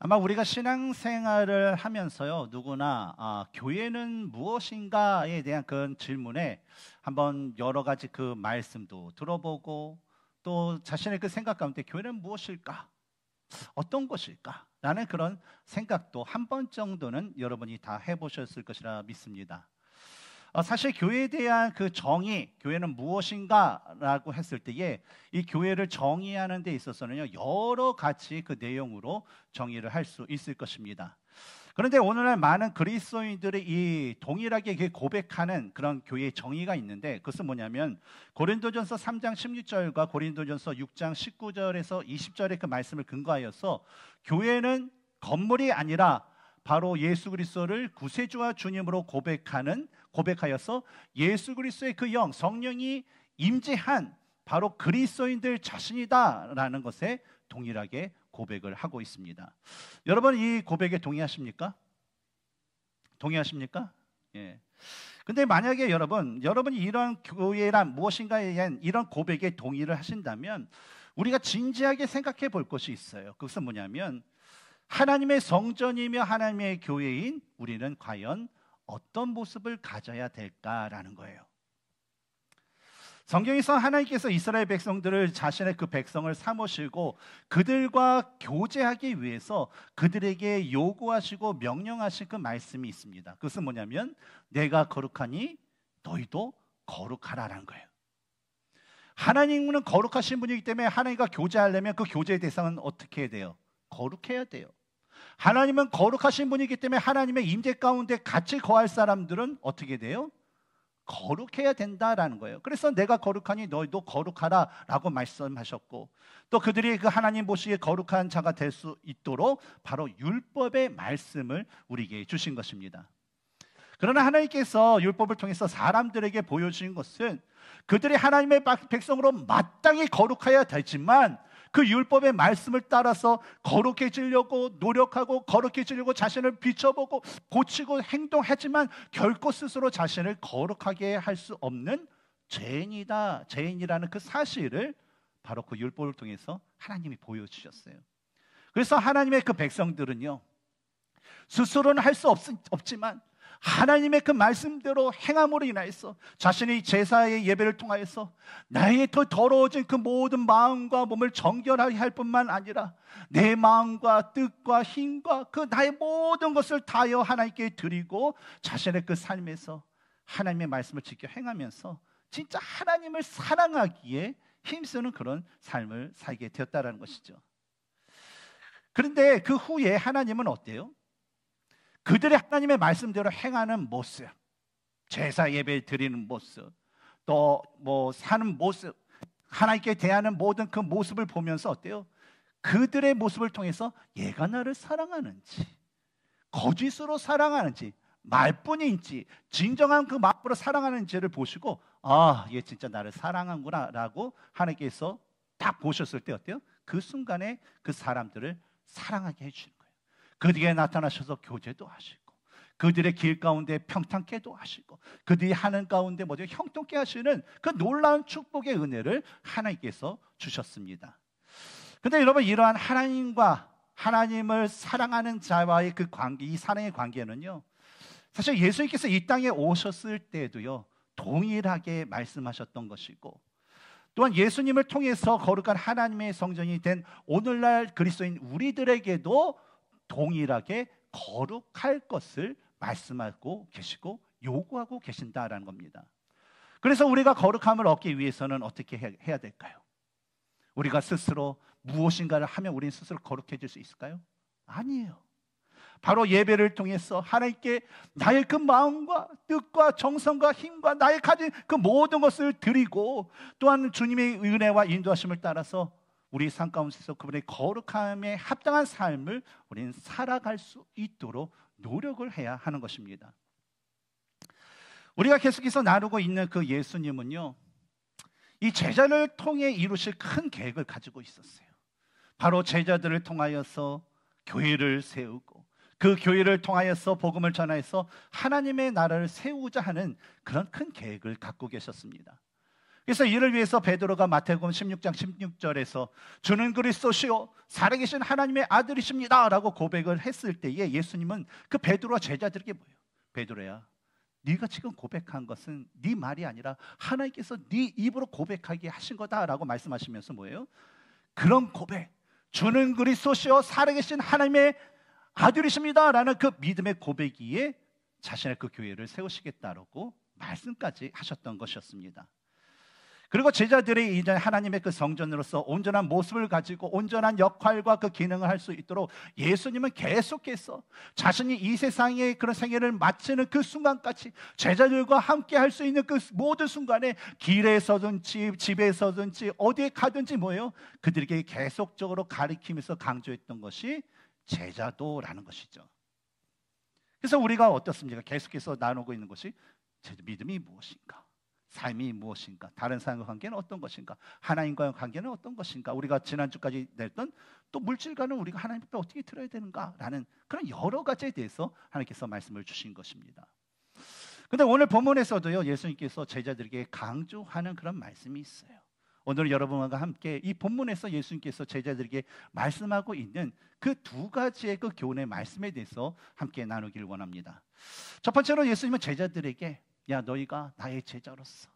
아마 우리가 신앙생활을 하면서요, 누구나 교회는 무엇인가에 대한 그런 질문에 한번 여러 가지 그 말씀도 들어보고 또 자신의 그 생각 가운데 교회는 무엇일까? 어떤 것일까? 라는 그런 생각도 한 번 정도는 여러분이 다 해보셨을 것이라 믿습니다. 사실 교회에 대한 그 정의, 교회는 무엇인가라고 했을 때에 이 교회를 정의하는 데 있어서는요, 여러 가지 그 내용으로 정의를 할 수 있을 것입니다. 그런데 오늘날 많은 그리스도인들이 이 동일하게 고백하는 그런 교회의 정의가 있는데, 그것은 뭐냐면 고린도전서 3장 16절과 고린도전서 6장 19절에서 20절의 그 말씀을 근거하여서 교회는 건물이 아니라 바로 예수 그리스도를 구세주와 주님으로 고백하여서 예수 그리스도의 그 영, 성령이 임재한 바로 그리스도인들 자신이다라는 것에 동일하게 고백을 하고 있습니다. 여러분, 이 고백에 동의하십니까? 동의하십니까? 예. 근데 만약에 여러분이 이런 교회란 무엇인가에 대한 이런 고백에 동의를 하신다면 우리가 진지하게 생각해 볼 것이 있어요. 그것은 뭐냐면 하나님의 성전이며 하나님의 교회인 우리는 과연 어떤 모습을 가져야 될까라는 거예요. 성경에서 하나님께서 이스라엘 백성들을 자신의 그 백성을 삼으시고 그들과 교제하기 위해서 그들에게 요구하시고 명령하신 그 말씀이 있습니다. 그것은 뭐냐면 내가 거룩하니 너희도 거룩하라라는 거예요. 하나님은 거룩하신 분이기 때문에 하나님과 교제하려면 그 교제의 대상은 어떻게 해야 돼요? 거룩해야 돼요. 하나님은 거룩하신 분이기 때문에 하나님의 임재 가운데 같이 거할 사람들은 어떻게 돼요? 거룩해야 된다라는 거예요. 그래서 내가 거룩하니 너희도 거룩하라 라고 말씀하셨고, 또 그들이 그 하나님 보시기에 거룩한 자가 될 수 있도록 바로 율법의 말씀을 우리에게 주신 것입니다. 그러나 하나님께서 율법을 통해서 사람들에게 보여주신 것은 그들이 하나님의 백성으로 마땅히 거룩해야 되지만 그 율법의 말씀을 따라서 거룩해지려고 노력하고 거룩해지려고 자신을 비춰보고 고치고 행동하지만 결코 스스로 자신을 거룩하게 할 수 없는 죄인이라는 그 사실을 바로 그 율법을 통해서 하나님이 보여주셨어요. 그래서 하나님의 그 백성들은요, 스스로는 할 수 없지만 하나님의 그 말씀대로 행함으로 인하여서 자신의 제사의 예배를 통하여서 나의 더 더러워진 그 모든 마음과 몸을 정결하게 할 뿐만 아니라 내 마음과 뜻과 힘과 그 나의 모든 것을 다하여 하나님께 드리고 자신의 그 삶에서 하나님의 말씀을 지켜 행하면서 진짜 하나님을 사랑하기에 힘쓰는 그런 삶을 살게 되었다는 것이죠. 그런데 그 후에 하나님은 어때요? 그들이 하나님의 말씀대로 행하는 모습, 제사 예배 드리는 모습, 또 사는 모습, 하나님께 대하는 모든 그 모습을 보면서 어때요? 그들의 모습을 통해서 얘가 나를 사랑하는지, 거짓으로 사랑하는지, 말뿐인지, 진정한 그 마음으로 사랑하는지를 보시고 얘 진짜 나를 사랑하는구나 라고 하나님께서 딱 보셨을 때 어때요? 그 순간에 그 사람들을 사랑하게 해주시는 거예요. 그들에게 나타나셔서 교제도 하시고 그들의 길 가운데 평탄케도 하시고 그들이 하는 가운데 형통케 하시는 그 놀라운 축복의 은혜를 하나님께서 주셨습니다. 그런데 여러분, 이러한 하나님을 사랑하는 자와의 그 관계, 이 사랑의 관계는요, 사실 예수님께서 이 땅에 오셨을 때도요 동일하게 말씀하셨던 것이고, 또한 예수님을 통해서 거룩한 하나님의 성전이 된 오늘날 그리스도인 우리들에게도 동일하게 거룩할 것을 말씀하고 계시고 요구하고 계신다라는 겁니다. 그래서 우리가 거룩함을 얻기 위해서는 어떻게 해야 될까요? 우리가 스스로 무엇인가를 하면 우리는 스스로 거룩해질 수 있을까요? 아니에요. 바로 예배를 통해서 하나님께 나의 그 마음과 뜻과 정성과 힘과 나의 가진 그 모든 것을 드리고, 또한 주님의 은혜와 인도하심을 따라서 우리 삶 가운데서 그분의 거룩함에 합당한 삶을 우리는 살아갈 수 있도록 노력을 해야 하는 것입니다. 우리가 계속해서 나누고 있는 그 예수님은요, 이 제자를 통해 이루실 큰 계획을 가지고 있었어요. 바로 제자들을 통하여서 교회를 세우고 그 교회를 통하여서 복음을 전하여서 하나님의 나라를 세우자 하는 그런 큰 계획을 갖고 계셨습니다. 그래서 이를 위해서 베드로가 마태복음 16장 16절에서 주는 그리스도시요 살아계신 하나님의 아들이십니다 라고 고백을 했을 때에 예수님은 그 베드로와 제자들에게 뭐예요? 베드로야, 네가 지금 고백한 것은 네 말이 아니라 하나님께서 네 입으로 고백하게 하신 거다라고 말씀하시면서 뭐예요? 그런 고백, 주는 그리스도시요 살아계신 하나님의 아들이십니다 라는 그 믿음의 고백이에 자신의 그 교회를 세우시겠다라고 말씀까지 하셨던 것이었습니다. 그리고 제자들이 이제 하나님의 그 성전으로서 온전한 모습을 가지고 온전한 역할과 그 기능을 할 수 있도록 예수님은 계속해서 자신이 이 세상의 그런 생애를 마치는 그 순간까지 제자들과 함께 할 수 있는 그 모든 순간에 길에서든지 집에서든지 어디에 가든지 뭐예요? 그들에게 계속적으로 가리키면서 강조했던 것이 제자도라는 것이죠. 그래서 우리가 어떻습니까? 계속해서 나누고 있는 것이 제 믿음이 무엇인가? 삶이 무엇인가? 다른 사람과 관계는 어떤 것인가? 하나님과의 관계는 어떤 것인가? 우리가 지난주까지 냈던 또 물질과는 우리가 하나님 앞에 어떻게 들어야 되는가라는 그런 여러 가지에 대해서 하나님께서 말씀을 주신 것입니다. 그런데 오늘 본문에서도요, 예수님께서 제자들에게 강조하는 그런 말씀이 있어요. 오늘 여러분과 함께 이 본문에서 예수님께서 제자들에게 말씀하고 있는 그 두 가지의 그 교훈의 말씀에 대해서 함께 나누기를 원합니다. 첫 번째로 예수님은 제자들에게 야, 너희가 나의 제자로서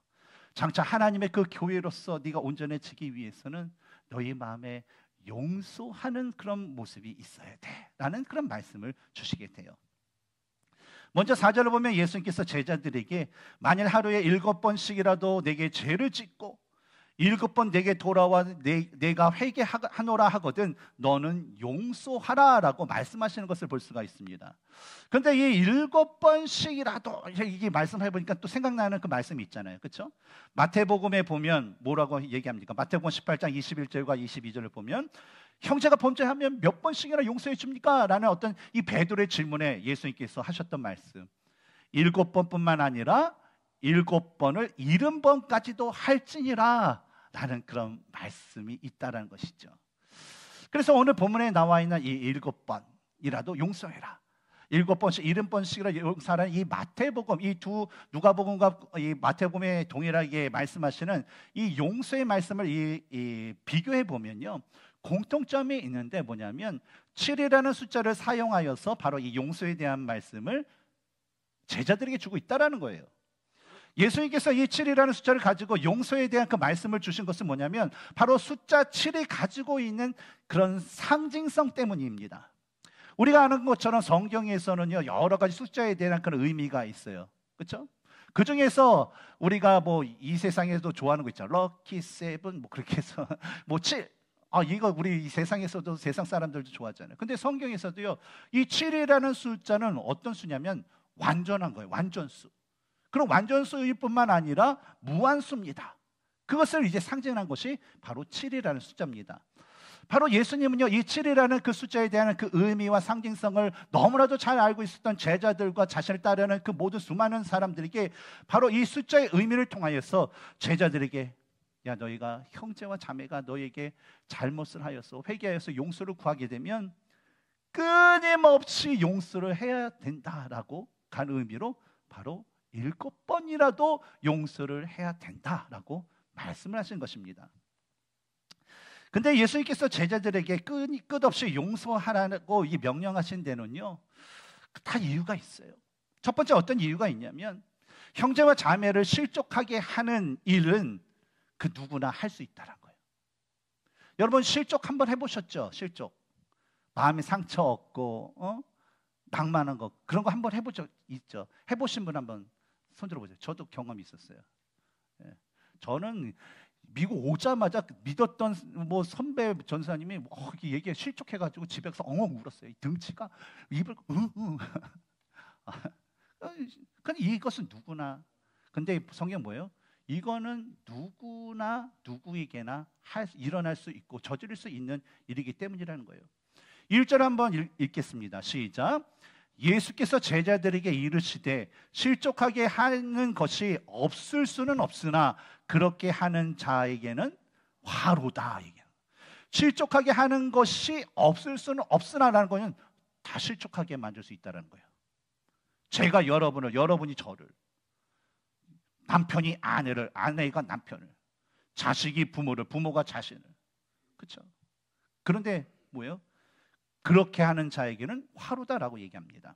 장차 하나님의 그 교회로서 네가 온전해지기 위해서는 너희 마음에 용서하는 그런 모습이 있어야 돼 라는 그런 말씀을 주시게 돼요. 먼저 4절을 보면 예수님께서 제자들에게 만일 하루에 7번씩이라도 내게 죄를 짓고 7번 내게 돌아와 내가 회개하노라 하거든 너는 용서하라 라고 말씀하시는 것을 볼 수가 있습니다. 그런데 이 7번씩이라도 이게 말씀해보니까 또 생각나는 그 말씀이 있잖아요. 그렇죠? 마태복음에 보면 뭐라고 얘기합니까? 마태복음 18장 21절과 22절을 보면 형제가 범죄하면 몇 번씩이나 용서해 줍니까? 라는 어떤 이 베드로의 질문에 예수님께서 하셨던 말씀, 7번뿐만 아니라 7번을 70번까지도 할지니라 라는 그런 말씀이 있다는 것이죠. 그래서 오늘 본문에 나와 있는 이 7번이라도 용서해라, 7번씩 70번씩이라 용서하라는 이 마태복음, 이 두 누가복음과 이 마태복음에 동일하게 말씀하시는 이 용서의 말씀을 비교해 보면요, 공통점이 있는데 뭐냐면 7이라는 숫자를 사용하여서 바로 이 용서에 대한 말씀을 제자들에게 주고 있다라는 거예요. 예수님께서 이 7이라는 숫자를 가지고 용서에 대한 그 말씀을 주신 것은 뭐냐면 바로 숫자 7이 가지고 있는 그런 상징성 때문입니다. 우리가 아는 것처럼 성경에서는요, 여러 가지 숫자에 대한 그런 의미가 있어요. 그렇죠? 그 중에서 우리가 뭐 이 세상에도 좋아하는 거 있죠. 럭키 세븐 뭐 그렇게 해서 뭐 7. 이거 우리 이 세상에서도 세상 사람들도 좋아하잖아요. 근데 성경에서도요, 이 7이라는 숫자는 어떤 수냐면 완전한 거예요. 완전수. 그럼 완전수일 뿐만 아니라 무한수입니다. 그것을 이제 상징한 것이 바로 7이라는 숫자입니다. 바로 예수님은요, 이 7이라는 그 숫자에 대한 그 의미와 상징성을 너무나도 잘 알고 있었던 제자들과 자신을 따르는 그 모든 수많은 사람들에게 바로 이 숫자의 의미를 통하여서 제자들에게 야, 너희가 형제와 자매가 너에게 잘못을 하여서 회개하여서 용서를 구하게 되면 끊임없이 용서를 해야 된다라고 간 의미로 바로 7번이라도 용서를 해야 된다라고 말씀을 하신 것입니다. 근데 예수님께서 제자들에게 끝없이 용서하라고 이 명령하신 데는요, 다 이유가 있어요. 첫 번째 어떤 이유가 있냐면 형제와 자매를 실족하게 하는 일은 그 누구나 할 수 있다는 거예요. 여러분 실족 한번 해보셨죠? 실족. 마음에 상처 얻고 낭만한 거 그런 거 한번 해본 적 있죠? 해보신 분 한번 손 들어보세요. 저도 경험이 있었어요. 예. 저는 미국 오자마자 믿었던 뭐 선배 전사님이 얘기에 실족해가지고 집에서 엉엉 울었어요. 등치가 입을 근데 이것은 누구나. 근데 성경 뭐예요? 이거는 누구나 누구에게나 일어날 수 있고 저지를 수 있는 일이기 때문이라는 거예요. 1절 한번 읽겠습니다. 시작. 예수께서 제자들에게 이르시되 실족하게 하는 것이 없을 수는 없으나 그렇게 하는 자에게는 화로다. 실족하게 하는 것이 없을 수는 없으나라는 것은 다 실족하게 만들 수 있다는 거예요. 제가 여러분을, 여러분이 저를, 남편이 아내를, 아내가 남편을, 자식이 부모를, 부모가 자신을. 그렇죠? 그런데 뭐예요? 그렇게 하는 자에게는 화로다라고 얘기합니다.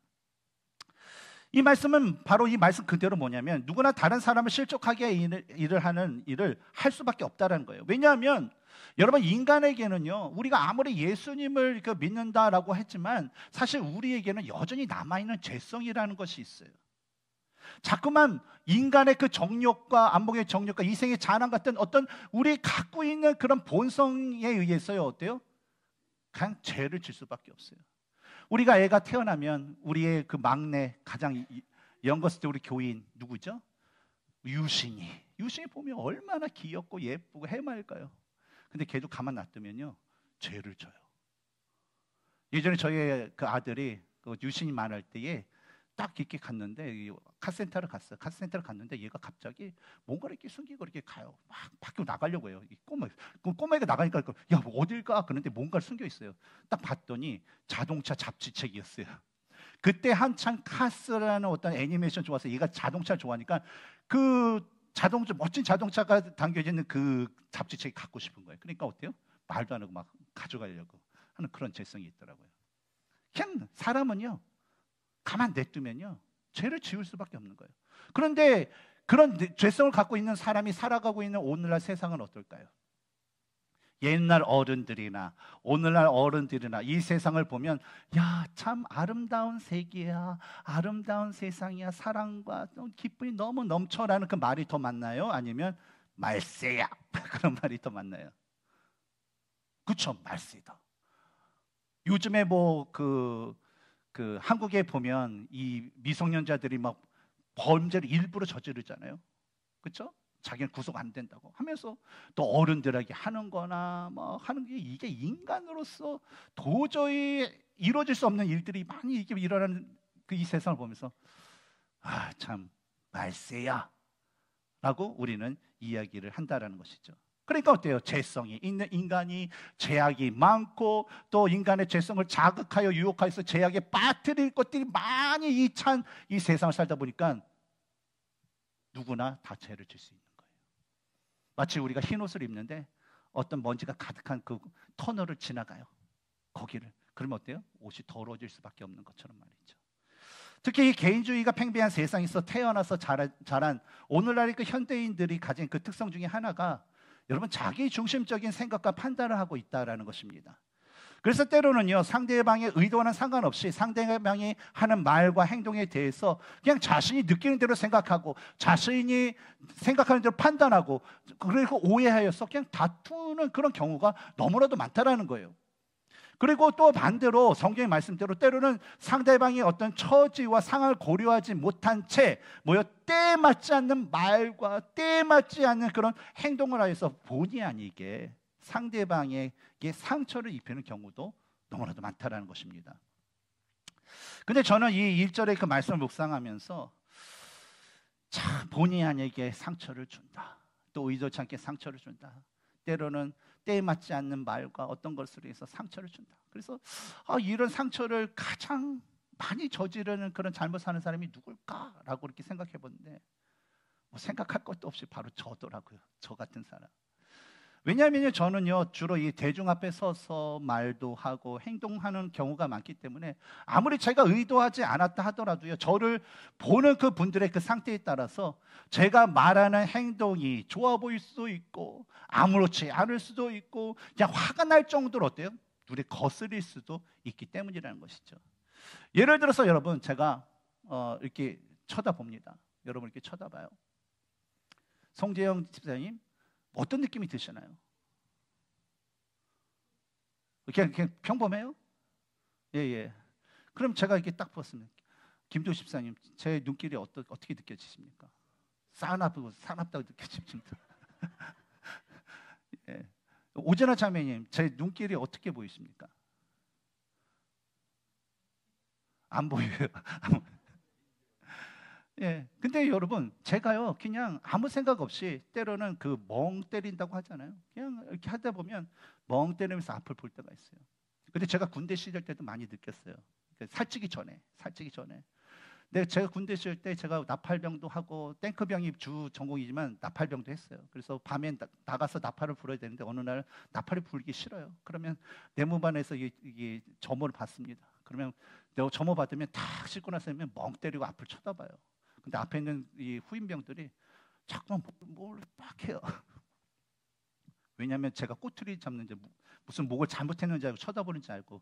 이 말씀은 바로 이 말씀 그대로 뭐냐면 누구나 다른 사람을 실족하게 일을 하는 일을 할 수밖에 없다는 거예요. 왜냐하면 여러분, 인간에게는요, 우리가 아무리 예수님을 믿는다라고 했지만 사실 우리에게는 여전히 남아있는 죄성이라는 것이 있어요. 자꾸만 인간의 그 정욕과 안목의 정욕과 이생의 잔함 같은 어떤 우리 갖고 있는 그런 본성에 의해서요, 어때요? 그냥 죄를 질 수밖에 없어요. 우리가 애가 태어나면 우리의 그 막내 가장 영거스 때 우리 교인 누구죠? 유신이 보면 얼마나 귀엽고 예쁘고 해맑아요. 근데 걔도 가만 놔두면요, 죄를 져요. 예전에 저희 그 아들이 그 유신이 만날 때에 딱 이렇게 갔는데 카센터를 갔어요. 카센터를 갔는데 얘가 갑자기 뭔가를 이렇게 숨기고 이렇게 가요. 막 밖으로 나가려고 해요. 이 꼬마애가 나가니까 야, 뭐 어딜 가? 그런데 뭔가를 숨겨 있어요. 딱 봤더니 자동차 잡지책이었어요. 그때 한창 카스라는 어떤 애니메이션 좋아서 얘가 자동차를 좋아하니까 그 자동차, 멋진 자동차가 담겨져 있는 그 잡지책이 갖고 싶은 거예요. 그러니까 어때요? 말도 안 하고 막 가져가려고 하는 그런 죄성이 있더라고요. 그냥 사람은요, 가만 냅두면요, 죄를 지을 수밖에 없는 거예요. 그런데 그런 죄성을 갖고 있는 사람이 살아가고 있는 오늘날 세상은 어떨까요? 옛날 어른들이나 오늘날 어른들이나 이 세상을 보면 야, 참 아름다운 세계야, 아름다운 세상이야, 사랑과 기쁨이 너무 넘쳐라는 그 말이 더 맞나요? 아니면 말세야 그런 말이 더 맞나요? 그렇죠, 말세다. 요즘에 뭐 그 한국에 보면 이 미성년자들이 막 범죄를 일부러 저지르잖아요. 그렇죠? 자기는 구속 안 된다고 하면서 또 어른들에게 하는 거나 뭐 하는 게 이게 인간으로서 도저히 이루어질 수 없는 일들이 많이 이렇게 일어나는 그 이 세상을 보면서 아, 참 말세야 라고 우리는 이야기를 한다라는 것이죠. 그러니까 어때요? 죄성이 있는 인간이 죄악이 많고 또 인간의 죄성을 자극하여 유혹하여서 죄악에 빠뜨릴 것들이 많이 찬 이 세상을 살다 보니까 누구나 다 죄를 질 수 있는 거예요. 마치 우리가 흰 옷을 입는데 어떤 먼지가 가득한 그 터널을 지나가요. 거기를. 그러면 어때요? 옷이 더러워질 수밖에 없는 것처럼 말이죠. 특히 이 개인주의가 팽배한 세상에서 태어나서 자란 오늘날의 그 현대인들이 가진 그 특성 중에 하나가 여러분, 자기 중심적인 생각과 판단을 하고 있다라는 것입니다. 그래서 때로는요, 상대방의 의도와는 상관없이 상대방이 하는 말과 행동에 대해서 그냥 자신이 느끼는 대로 생각하고 자신이 생각하는 대로 판단하고 그리고 오해하여서 그냥 다투는 그런 경우가 너무나도 많다라는 거예요. 그리고 또 반대로 성경의 말씀대로 때로는 상대방의 어떤 처지와 상황을 고려하지 못한 채 때에 맞지 않는 말과 때에 맞지 않는 그런 행동을 하여서 본의 아니게 상대방에게 상처를 입히는 경우도 너무나도 많다라는 것입니다. 근데 저는 이 1절의 그 말씀을 묵상하면서 참 본의 아니게 상처를 준다. 또 의도치 않게 상처를 준다. 때로는 때에 맞지 않는 말과 어떤 것으로 해서 상처를 준다. 그래서 이런 상처를 가장 많이 저지르는 그런 잘못하는 사람이 누굴까라고 이렇게 생각해 보는데 뭐 생각할 것도 없이 바로 저더라고요. 저 같은 사람. 왜냐하면요, 저는요 주로 이 대중 앞에 서서 말도 하고 행동하는 경우가 많기 때문에 아무리 제가 의도하지 않았다 하더라도요, 저를 보는 그 분들의 그 상태에 따라서 제가 말하는 행동이 좋아 보일 수도 있고 아무렇지 않을 수도 있고 그냥 화가 날 정도로 어때요? 눈에 거슬릴 수도 있기 때문이라는 것이죠. 예를 들어서 여러분, 제가 이렇게 쳐다봅니다. 여러분 이렇게 쳐다봐요. 송재영 집사님 어떤 느낌이 드시나요? 그냥 평범해요? 예. 그럼 제가 이렇게 딱 봤으면 김도 집사님, 제 눈길이 어떻게 느껴지십니까? 사납다고 느껴집니다. 예. 오재나 자매님, 제 눈길이 어떻게 보이십니까? 안 보여요. 예. 근데 여러분, 제가요 그냥 아무 생각 없이 때로는 그 멍 때린다고 하잖아요. 그냥 이렇게 하다 보면 멍 때리면서 앞을 볼 때가 있어요. 근데 제가 군대 시절 때도 많이 느꼈어요. 살찌기 전에 제가 군대 있을 때 제가 나팔병도 하고 탱크병이 주 전공이지만 나팔병도 했어요. 그래서 밤에 나가서 나팔을 불어야 되는데 어느 날 나팔이 불기 싫어요. 그러면 내무반에서 이게 점호를 받습니다. 그러면 내가 점호 받으면 탁 씻고 나서면 멍 때리고 앞을 쳐다봐요. 근데 앞에 있는 이 후임병들이 자꾸만 뭘 막 해요. 왜냐하면 제가 꼬투리 잡는지 무슨 목을 잘못했는지 알고 쳐다보는지 알고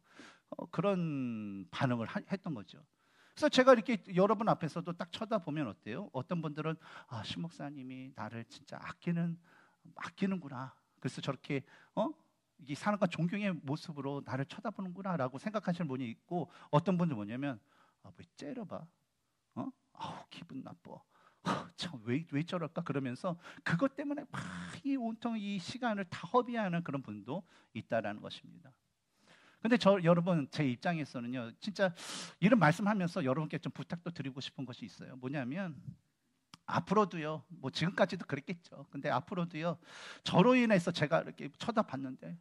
그런 반응을 했던 거죠. 그래서 제가 이렇게 여러분 앞에서도 딱 쳐다보면 어때요? 어떤 분들은 신 목사님이 나를 진짜 아끼는구나. 그래서 저렇게 이 사람과 존경의 모습으로 나를 쳐다보는구나라고 생각하시는 분이 있고, 어떤 분들 뭐냐면 왜 째려봐? 아우 기분 나빠. 참 왜 저럴까? 그러면서 그것 때문에 막 이 온통 이 시간을 다 허비하는 그런 분도 있다라는 것입니다. 근데 여러분 제 입장에서는요, 진짜 이런 말씀하면서 여러분께 좀 부탁도 드리고 싶은 것이 있어요. 뭐냐면 앞으로도요, 뭐 지금까지도 그랬겠죠. 근데 앞으로도요, 저로 인해서 제가 이렇게 쳐다봤는데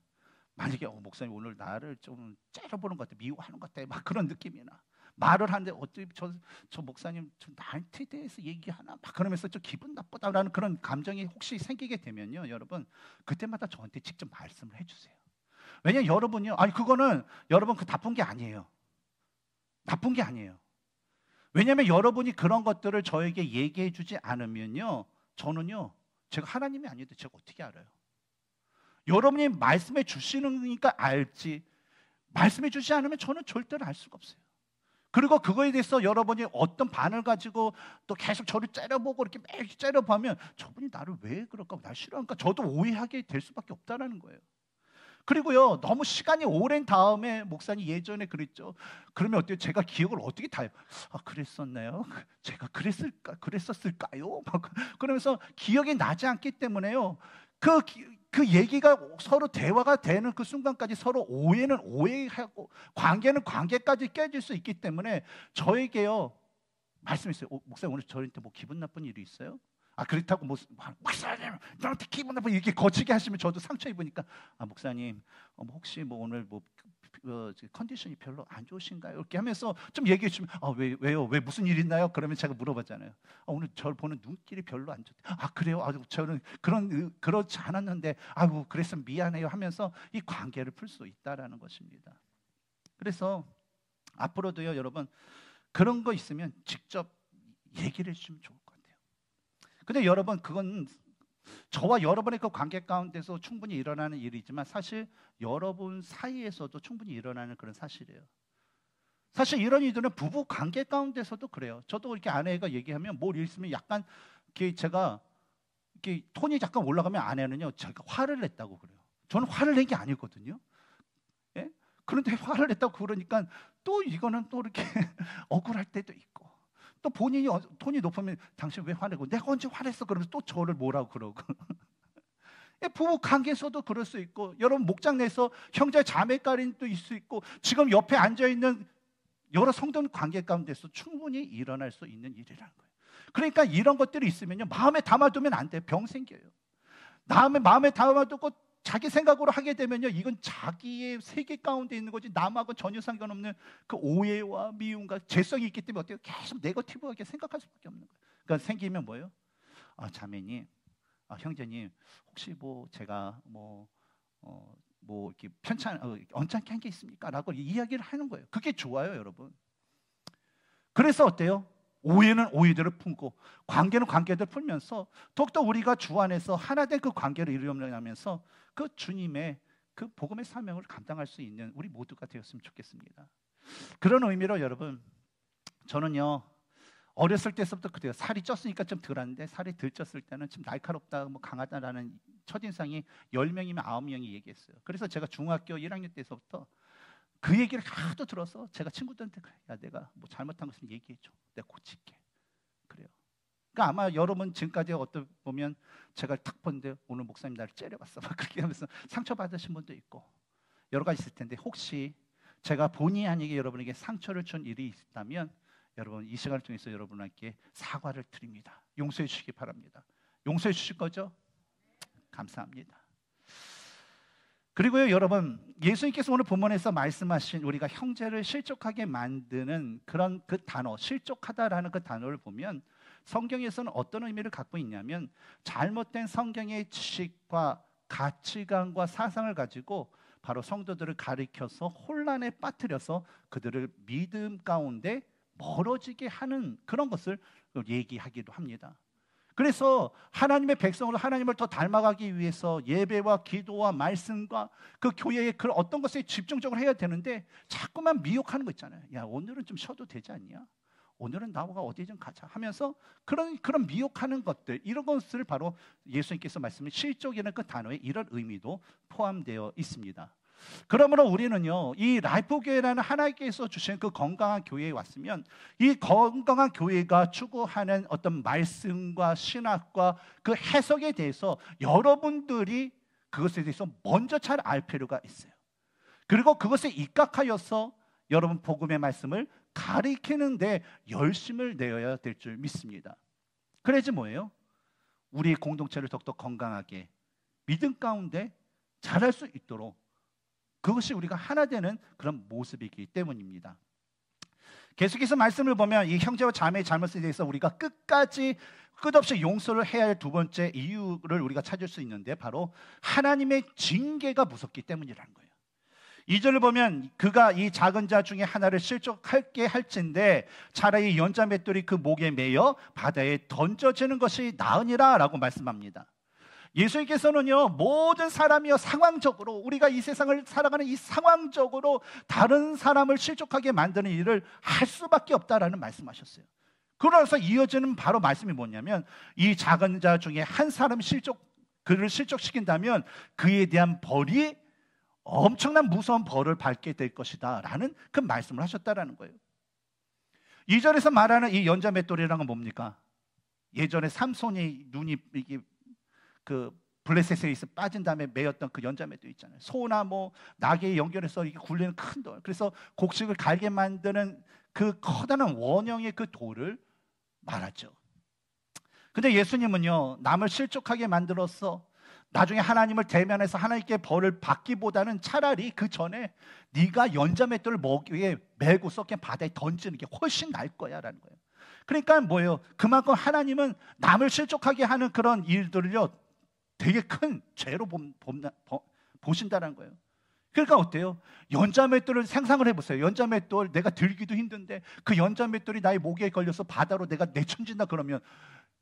만약에 목사님 오늘 나를 좀 째려보는 것 같아, 미워하는 것 같아, 막 그런 느낌이 나. 말을 하는데 어떻게 저 목사님 좀 나한테 대해서 얘기하나 막 그러면서 좀 기분 나쁘다라는 그런 감정이 혹시 생기게 되면요, 여러분 그때마다 저한테 직접 말씀을 해주세요. 왜냐면 여러분이요, 아니 그거는 여러분 그 나쁜 게 아니에요. 나쁜 게 아니에요. 왜냐면 여러분이 그런 것들을 저에게 얘기해 주지 않으면요, 저는요, 제가 하나님이 아닌데 제가 어떻게 알아요? 여러분이 말씀해 주시니까 알지, 말씀해 주지 않으면 저는 절대로 알 수가 없어요. 그리고 그거에 대해서 여러분이 어떤 반을 가지고 또 계속 저를 째려보고 이렇게 매일 째려보면 저분이 나를 왜 그럴까, 날 싫어할까, 저도 오해하게 될 수밖에 없다는 거예요. 그리고요, 너무 시간이 오랜 다음에 목사님 예전에 그랬죠. 그러면 어때요? 제가 기억을 어떻게 다 해요? 그랬었나요? 제가 그랬었을까요? 막 그러면서 기억이 나지 않기 때문에요, 그 얘기가 서로 대화가 되는 그 순간까지 서로 오해는 오해하고 관계는 관계까지 깨질 수 있기 때문에 저에게요, 말씀했어요. 목사님 오늘 저한테 뭐 기분 나쁜 일이 있어요? 그렇다고 목사님 나한테 기분 나쁜 이렇게 거치게 하시면 저도 상처 입으니까 목사님 혹시 뭐 오늘 뭐 컨디션이 별로 안 좋으신가요? 이렇게 하면서 좀 얘기해 주면 왜요? 왜 무슨 일 있나요? 그러면 제가 물어봤잖아요. 오늘 저를 보는 눈길이 별로 안 좋대. 그래요? 저는 그렇지 않았는데 그래서 미안해요 하면서 이 관계를 풀 수 있다라는 것입니다. 그래서 앞으로도요, 여러분 그런 거 있으면 직접 얘기를 해주시면 좋을 것 같아요. 근데 여러분 그건 저와 여러분의 그 관계 가운데서 충분히 일어나는 일이지만 사실 여러분 사이에서도 충분히 일어나는 그런 사실이에요. 사실 이런 일들은 부부 관계 가운데서도 그래요. 저도 이렇게 아내가 얘기하면 뭘 있으면 약간 제가 이렇게 톤이 잠깐 올라가면 아내는요, 제가 화를 냈다고 그래요. 저는 화를 낸 게 아니거든요. 예? 그런데 화를 냈다고 그러니까 또 이거는 또 이렇게 억울할 때도 있고, 또 본인이 톤이 높으면 당신 왜 화내고, 내가 언제 화냈어? 그러면서 또 저를 뭐라고 그러고. 부부 관계에서도 그럴 수 있고, 여러분 목장 내에서 형제 자매 간도 있을 수 있고, 지금 옆에 앉아있는 여러 성도 관계 가운데서 충분히 일어날 수 있는 일이라는 거예요. 그러니까 이런 것들이 있으면요, 마음에 담아두면 안 돼요. 병 생겨요. 마음에 담아두고 자기 생각으로 하게 되면요, 이건 자기의 세계 가운데 있는 거지 남하고 전혀 상관없는 그 오해와 미움과 죄성이 있기 때문에 어때요? 계속 네거티브하게 생각할 수밖에 없는 거예요. 그러니까 생기면 뭐예요? 자매님, 형제님, 혹시 뭐 제가 뭐 이렇게 언짢게 한 게 있습니까? 라고 이야기를 하는 거예요. 그게 좋아요, 여러분. 그래서 어때요? 오해는 오해대로 품고 관계는 관계대로 풀면서 더욱더 우리가 주 안에서 하나된 그 관계를 이루어가면서 그 주님의 그 복음의 사명을 감당할 수 있는 우리 모두가 되었으면 좋겠습니다. 그런 의미로 여러분, 저는요, 어렸을 때부터 그래요. 살이 쪘으니까 좀 덜한데 살이 덜 쪘을 때는 좀 날카롭다, 뭐 강하다라는 첫인상이 10명이면 9명이 얘기했어요. 그래서 제가 중학교 1학년 때서부터 그 얘기를 하도 들어서 제가 친구들한테 내가 뭐 잘못한 거 있으면 얘기해줘. 내가 고칠게. 그래요. 그러니까 아마 여러분 지금까지 어떻게 보면 제가 탁 보는데 오늘 목사님 나를 째려봤어. 막 그렇게 하면서 상처받으신 분도 있고 여러 가지 있을 텐데, 혹시 제가 본의 아니게 여러분에게 상처를 준 일이 있다면 여러분 이 시간을 통해서 여러분에게 사과를 드립니다. 용서해 주시기 바랍니다. 용서해 주실 거죠? 감사합니다. 그리고요, 여러분, 예수님께서 오늘 본문에서 말씀하신 우리가 형제를 실족하게 만드는 그런 그 단어, 실족하다라는 그 단어를 보면 성경에서는 어떤 의미를 갖고 있냐면 잘못된 성경의 지식과 가치관과 사상을 가지고 바로 성도들을 가리켜서 혼란에 빠뜨려서 그들을 믿음 가운데 멀어지게 하는 그런 것을 얘기하기도 합니다. 그래서 하나님의 백성으로 하나님을 더 닮아가기 위해서 예배와 기도와 말씀과 그 교회의 그 어떤 것에 집중적으로 해야 되는데 자꾸만 미혹하는 거 있잖아요. 야, 오늘은 좀 쉬어도 되지 않냐? 오늘은 나와 어디 좀 가자 하면서 그런 미혹하는 것들, 이런 것을 바로 예수님께서 말씀하신 실족이라는 그 단어에 이런 의미도 포함되어 있습니다. 그러므로 우리는요, 이 라이프 교회라는 하나님께서 주신 그 건강한 교회에 왔으면 이 건강한 교회가 추구하는 어떤 말씀과 신학과 그 해석에 대해서 여러분들이 그것에 대해서 먼저 잘 알 필요가 있어요. 그리고 그것에 입각하여서 여러분 복음의 말씀을 가리키는데 열심을 내어야 될 줄 믿습니다. 그래야지 뭐예요? 우리 공동체를 더욱더 건강하게 믿음 가운데 잘할 수 있도록, 그것이 우리가 하나 되는 그런 모습이기 때문입니다. 계속해서 말씀을 보면 이 형제와 자매의 잘못에 대해서 우리가 끝없이 용서를 해야 할 두 번째 이유를 우리가 찾을 수 있는데 바로 하나님의 징계가 무섭기 때문이라는 거예요. 2절을 보면 그가 이 작은 자 중에 하나를 실족하게 할진대 차라리 연자 맷돌이 그 목에 매여 바다에 던져지는 것이 나으니라 라고 말씀합니다. 예수님께서는요, 모든 사람이요 상황적으로, 우리가 이 세상을 살아가는 이 상황적으로 다른 사람을 실족하게 만드는 일을 할 수밖에 없다라는 말씀하셨어요. 그러면서 이어지는 바로 말씀이 뭐냐면 이 작은 자 중에 한 사람 그를 실족시킨다면 그에 대한 벌이 엄청난 무서운 벌을 받게 될 것이다 라는 그 말씀을 하셨다라는 거예요. 2절에서 말하는 이 연자 맷돌이라는 건 뭡니까? 예전에 삼손이 눈이 이게 그 블레셋에 있어 빠진 다음에 매였던 그 연자 맷돌 있잖아요. 소나 뭐 나귀에 연결해서 이게 굴리는 큰 돌, 그래서 곡식을 갈게 만드는 그 커다란 원형의 그 돌을 말하죠. 근데 예수님은요, 남을 실족하게 만들어서 나중에 하나님을 대면해서 하나님께 벌을 받기보다는 차라리 그 전에 네가 연자 맷돌을 목 위에 메고서 그냥 바다에 던지는 게 훨씬 나을 거야 라는 거예요. 그러니까 뭐예요? 그만큼 하나님은 남을 실족하게 하는 그런 일들을요 되게 큰 죄로 보신다는 거예요. 그러니까 어때요? 연자 맷돌을 상상을 해보세요. 연자 맷돌 내가 들기도 힘든데 그 연자 맷돌이 나의 목에 걸려서 바다로 내가 내쳐진다 그러면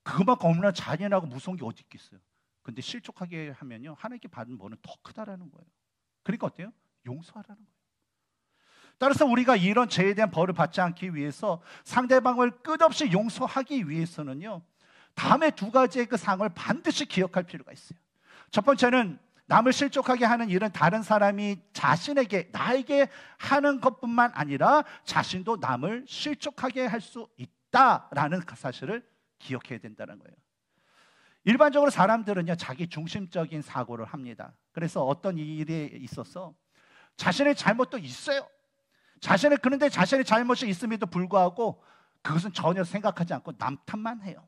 그만큼 얼마나 잔인하고 무서운 게 어디 있겠어요. 근데 실족하게 하면요 하나님께 받은 벌은 더 크다라는 거예요. 그러니까 어때요? 용서하라는 거예요. 따라서 우리가 이런 죄에 대한 벌을 받지 않기 위해서 상대방을 끝없이 용서하기 위해서는요 다음에 두 가지의 그 상을 반드시 기억할 필요가 있어요. 첫 번째는 남을 실족하게 하는 일은 다른 사람이 자신에게, 나에게 하는 것뿐만 아니라 자신도 남을 실족하게 할 수 있다라는 그 사실을 기억해야 된다는 거예요. 일반적으로 사람들은요 자기 중심적인 사고를 합니다. 그래서 어떤 일에 있어서 자신의 잘못도 있어요. 그런데 자신의 잘못이 있음에도 불구하고 그것은 전혀 생각하지 않고 남 탓만 해요.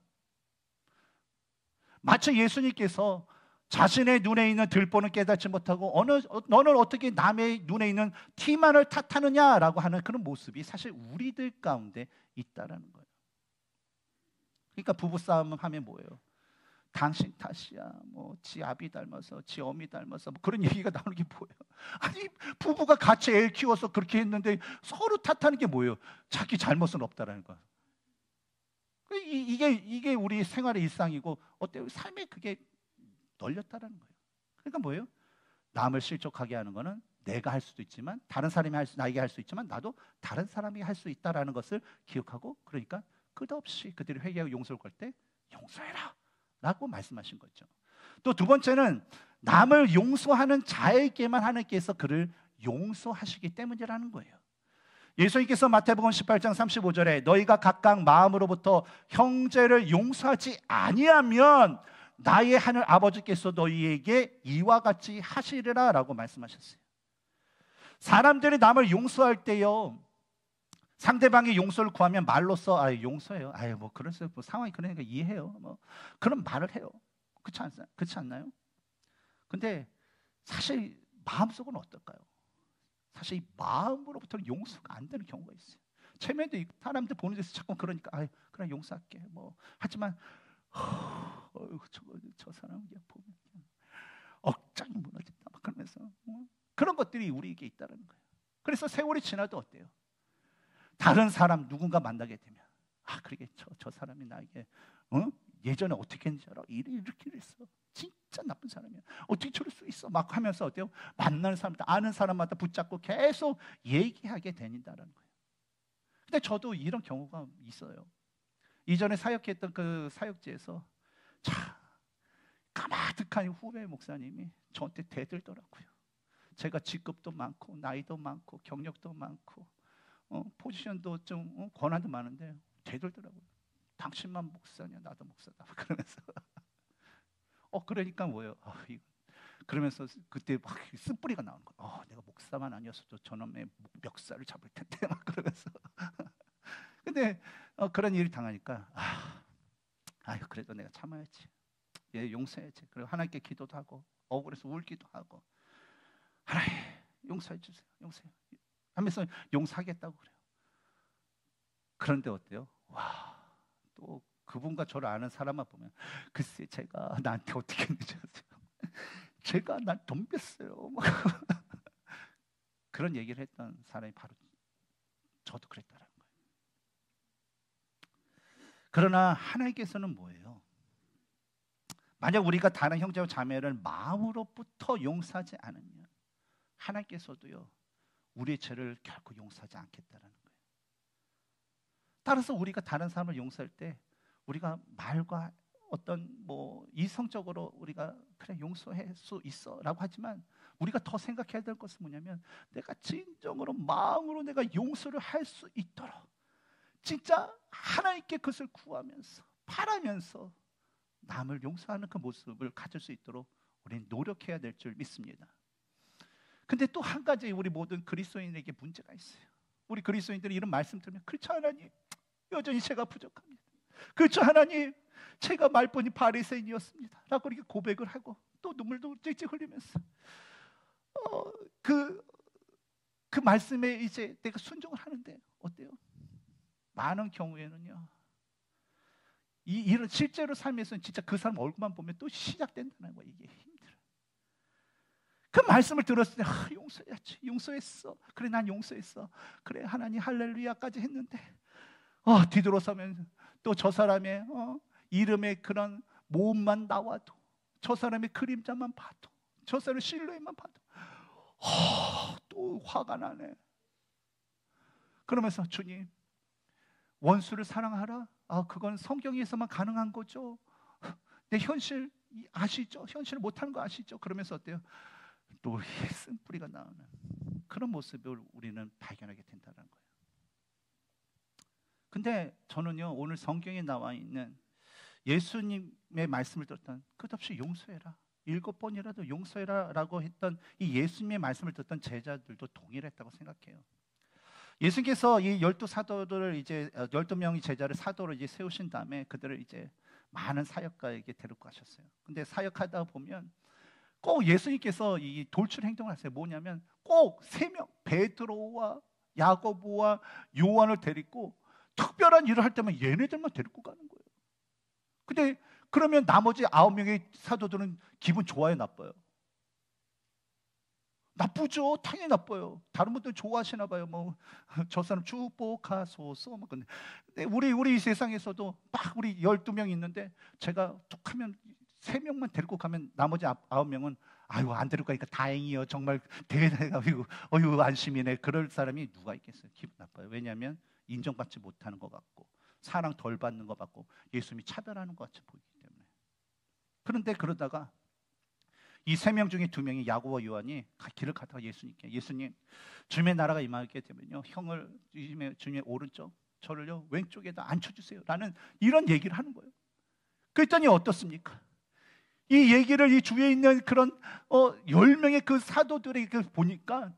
마치 예수님께서 자신의 눈에 있는 들보는 깨닫지 못하고 너는 어떻게 남의 눈에 있는 티만을 탓하느냐라고 하는 그런 모습이 사실 우리들 가운데 있다라는 거예요. 그러니까 부부싸움 하면 뭐예요? 당신 탓이야. 뭐 지 아비 닮아서, 지 어미 닮아서 뭐 그런 얘기가 나오는 게 뭐예요? 아니 부부가 같이 애 키워서 그렇게 했는데 서로 탓하는 게 뭐예요? 자기 잘못은 없다라는 거예요. 이게 우리 생활의 일상이고 어때요? 삶에 그게 널렸다라는 거예요. 그러니까 뭐예요? 남을 실족하게 하는 거는 내가 할 수도 있지만 다른 사람이 나에게 할 수 있지만 나도 다른 사람이 할 수 있다라는 것을 기억하고, 그러니까 끝없이 그들이 회개하고 용서를 걸 때 용서해라 라고 말씀하신 거죠. 또 두 번째는 남을 용서하는 자에게만 하나님께서 그를 용서하시기 때문이라는 거예요. 예수님께서 마태복음 18장 35절에 너희가 각각 마음으로부터 형제를 용서하지 아니하면 나의 하늘 아버지께서 너희에게 이와 같이 하시리라 라고 말씀하셨어요. 사람들이 남을 용서할 때요 상대방이 용서를 구하면 말로써 용서해요. 뭐 그래서 뭐 상황이 그러니까 이해해요. 뭐 그런 말을 해요. 그렇지 않나요? 근데 사실 마음속은 어떨까요? 사실 이 마음으로부터는 용서가 안 되는 경우가 있어요. 체면도 있고 사람들 보는 데서 자꾸 그러니까 그래 용서할게 뭐 하지만 저 사람 그냥 보면 그냥 억장이 무너진다 막 그러면서 그런 것들이 우리에게 있다는 거예요. 그래서 세월이 지나도 어때요? 다른 사람 누군가 만나게 되면 그러게 저 사람이 나에게 예전에 어떻게 했는지 알아? 이렇게 했어. 진짜 나쁜 사람이야. 어떻게 저럴 수 있어? 막 하면서 어때요? 만나는 사람들 아는 사람마다 붙잡고 계속 얘기하게 되는다는 거예요. 근데 저도 이런 경우가 있어요. 이전에 사역했던 그 사역지에서 참 까마득한 후배 목사님이 저한테 대들더라고요. 제가 직급도 많고 나이도 많고 경력도 많고 포지션도 좀 권한도 많은데 대들더라고요. 당신만 목사냐 나도 목사다 그러면서 그러니까 뭐예요? 그러면서 그때 막 쓴뿌리가 나오는 거예요. 내가 목사만 아니었어도 저놈의 멱살을 잡을 텐데 막 그러면서 근데 그런 일이 당하니까 그래도 내가 참아야지. 얘 용서해야지. 그리고 하나님께 기도도 하고 억울해서 울기도 하고 하나님 용서해 주세요. 용서해 하면서 용서하겠다고 그래요. 그런데 어때요? 또 그분과 저를 아는 사람만 보면 글쎄 제가 나한테 어떻게 했는지 아세요? 제가 날 덤볐어요. 그런 얘기를 했던 사람이 바로 저도 그랬다는 거예요. 그러나 하나님께서는 뭐예요? 만약 우리가 다른 형제와 자매를 마음으로부터 용서하지 않으면 하나님께서도요 우리의 죄를 결코 용서하지 않겠다는 거예요. 따라서 우리가 다른 사람을 용서할 때 우리가 말과 어떤 이성적으로 우리가 그래 용서할 수 있어라고 하지만 우리가 더 생각해야 될 것은 뭐냐면 내가 진정으로 마음으로 내가 용서를 할 수 있도록 진짜 하나님께 그것을 구하면서 바라면서 남을 용서하는 그 모습을 가질 수 있도록 우리는 노력해야 될 줄 믿습니다. 근데 또 한 가지 우리 모든 그리스도인에게 문제가 있어요. 우리 그리스도인들이 이런 말씀 들으면 그렇죠 하나님 여전히 제가 부족합니다. 그렇죠 하나님 제가 말뿐이 바리새인이었습니다 라고 이렇게 고백을 하고 또 눈물도 찔찔 흘리면서 그 말씀에 이제 내가 순종을 하는데 어때요? 많은 경우에는요 이런 실제로 삶에서는 진짜 그 사람 얼굴만 보면 또 시작된다는 거예요. 이게 힘들어요. 그 말씀을 들었을 때 용서해야지. 용서했어. 그래 난 용서했어. 그래 하나님 할렐루야까지 했는데 뒤돌아서면 또 저 사람의 이름의 그런 모음만 나와도 저 사람의 그림자만 봐도 저 사람의 실루엣만 봐도 또 화가 나네. 그러면서 주님 원수를 사랑하라. 그건 성경에서만 가능한 거죠. 내 현실 아시죠? 현실을 못하는 거 아시죠? 그러면서 어때요? 또 쓴뿌리가 나오는 그런 모습을 우리는 발견하게 된다는 거예요. 근데 저는요 오늘 성경에 나와 있는 예수님의 말씀을 들었던 끝없이 용서해라 7번이라도 용서해라 라고 했던 이 예수님의 말씀을 듣던 제자들도 동일했다고 생각해요. 예수님께서 이 12사도를 이제 12명의 제자를 사도로 이제 세우신 다음에 그들을 이제 많은 사역가에게 데리고 가셨어요. 근데 사역하다 보면 꼭 예수님께서 이 돌출 행동을 하세요. 뭐냐면 꼭 3명 베드로와 야고보와 요한을 데리고 특별한 일을 할 때만 얘네들만 데리고 가는 거예요. 근데 그러면 나머지 9명의 사도들은 기분 좋아요, 나빠요? 나쁘죠. 당연히 나빠요. 다른 분들 좋아하시나 봐요. 저 사람 축복하소서. 근데 우리 세상에서도 막 우리 12명 있는데 제가 툭하면 3명만 데리고 가면 나머지 9명은 안 데리고 가니까 다행이요. 정말 대단해가지고 안심이네. 그럴 사람이 누가 있겠어요? 기분 나빠요. 왜냐하면 인정받지 못하는 것 같고 사랑 덜 받는 것 같고 예수님이 차별하는 것 같이 보이기 때문에. 그런데 그러다가 이 3명 중에 2명이 야고보와 요한이 길을 가다가 예수님 주님의 나라가 임하게 되면요 형을 주님의 오른쪽 저를요 왼쪽에다 앉혀주세요 라는 이런 얘기를 하는 거예요. 그랬더니 어떻습니까? 이 얘기를 이 주위에 있는 그런 10명의 그 사도들에게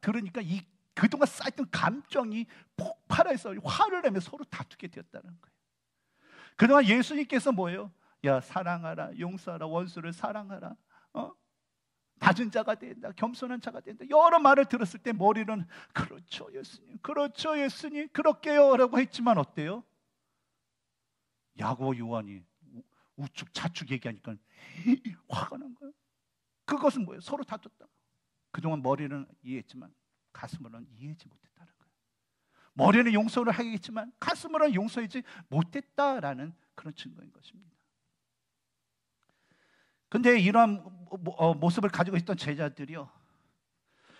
들으니까 이 그동안 쌓였던 감정이 폭발해서 화를 내며 서로 다투게 되었다는 거예요. 그동안 예수님께서 뭐예요? 야 사랑하라 용서하라 원수를 사랑하라 낮은 자가 된다, 겸손한 자가 된다, 여러 말을 들었을 때 머리는 그렇죠 예수님, 그렇죠 예수님, 그럴게요 라고 했지만 어때요? 야고보 요한이 우측 좌측 얘기하니까 화가 난 거예요. 그것은 뭐예요? 서로 다퉜다. 그동안 머리는 이해했지만 가슴으로는 이해하지 못했다는 거예요. 머리는 용서를 하겠지만 가슴으로는 용서하지 못했다라는 그런 증거인 것입니다. 근데 이러한 모습을 가지고 있던 제자들이요,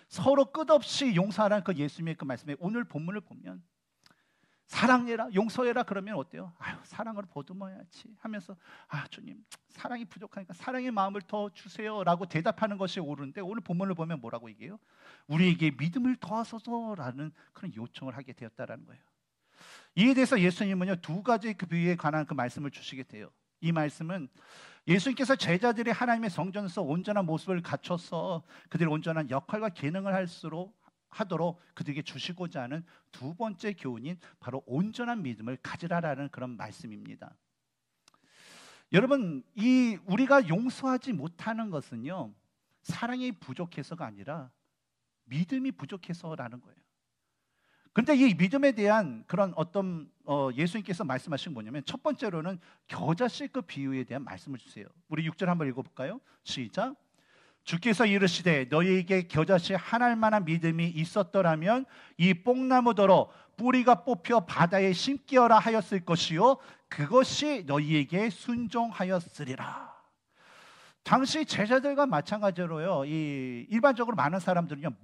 서로 끝없이 용서하라는 그 예수님의 그 말씀에 오늘 본문을 보면 사랑해라, 용서해라 그러면 어때요? 아유, 사랑을 보듬어야지 하면서 주님 사랑이 부족하니까 사랑의 마음을 더 주세요 라고 대답하는 것이 옳은데, 오늘 본문을 보면 뭐라고 얘기해요? 우리에게 믿음을 더하소서라는 그런 요청을 하게 되었다라는 거예요. 이에 대해서 예수님은요, 두 가지 그 비유에 관한 그 말씀을 주시게 돼요. 이 말씀은 예수님께서 제자들이 하나님의 성전에서 온전한 모습을 갖춰서 그들이 온전한 역할과 기능을 하도록 그들에게 주시고자 하는 두 번째 교훈인 바로 온전한 믿음을 가지라라는 그런 말씀입니다. 여러분, 우리가 용서하지 못하는 것은요, 사랑이 부족해서가 아니라 믿음이 부족해서라는 거예요. 근데 이 믿음에 대한 그런 어떤 예수님께서 말씀하신 뭐냐면, 첫 번째로는 겨자씨 그 비유에 대한 말씀을 주세요. 우리 6절 한번 읽어볼까요? 시작. 주께서 이르시되 너희에게 겨자씨 한 알만한 믿음이 있었더라면 이 뽕나무더러 뿌리가 뽑혀 바다에 심기어라 하였을 것이요 그것이 너희에게 순종하였으리라. 당시 제자들과 마찬가지로요, 일반적으로 많은 사람들은요,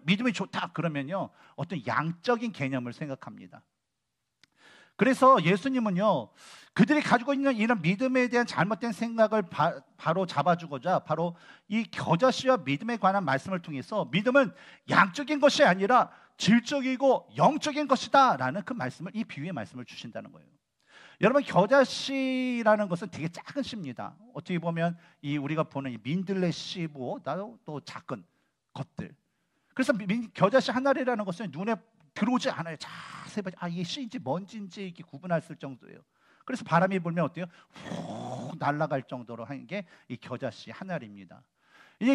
믿음이 좋다 그러면요, 어떤 양적인 개념을 생각합니다. 그래서 예수님은요, 그들이 가지고 있는 이런 믿음에 대한 잘못된 생각을 바로 잡아주고자 바로 이 겨자씨와 믿음에 관한 말씀을 통해서 믿음은 양적인 것이 아니라 질적이고 영적인 것이다 라는 그 말씀을, 이 비유의 말씀을 주신다는 거예요. 여러분, 겨자씨라는 것은 되게 작은 씨입니다. 어떻게 보면 우리가 보는 이 민들레 씨보다도 또 작은 것들. 그래서 겨자씨 한 알이라는 것은 눈에 들어오지 않아요. 자세히 봐도 이게 씨인지 뭔지인지 이렇게 구분할 수 있을 정도예요. 그래서 바람이 불면 어때요? 훅 날아갈 정도로 하는 게 이 겨자씨 한 알입니다.